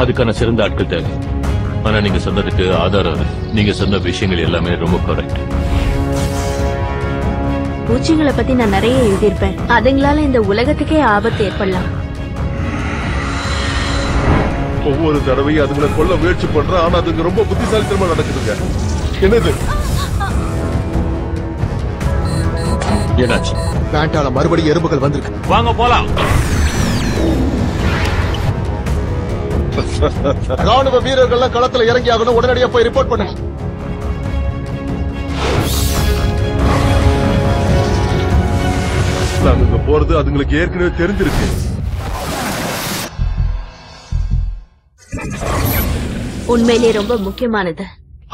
அதுக்கான சிறந்த ஆட்கள் தேவை. ஆனா நீங்க சொன்னதுக்கு ஆதாரம் இருக்கு. நீங்க சொன்ன விஷயங்கள் எல்லாமே ரொம்ப கரெக்ட். பூச்சிகளை பத்தி நான் நிறைய எழுதியிருப்பேன். அதுங்களால இந்த உலகத்துக்கே ஆபத்து ஏற்படலாம். ஒவ்வொரு தடவையும் அதுங்களை கொல்ல முயற்சி பண்றேன். ஆனா அதுங்க ரொம்ப புத்திசாலித்தனமா நடக்குதுங்க. என்னது? என்னாச்சு? பிளான்டால மறுபடியும் எறும்புகள் வந்திருக்கு. வாங்க போலாம். ராணுவ வீரர்கள் களத்துல இறங்கி ஆகணும். உடனடியா போய் ரிப்போர்ட் பண்ணு. நாங்க போறது அதுங்களுக்கு ஏற்கனவே தெரிஞ்சிருக்கு. உண்மையிலே ரொம்ப முக்கியமானது.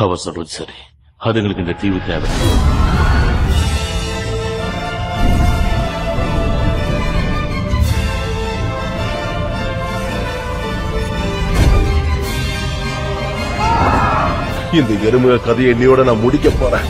அவசரம் சரி. அதுங்களுக்கு இந்த தீவு தேவை. இந்த எருமை கதையை என்னையோட நான் முடிக்க போறேன்.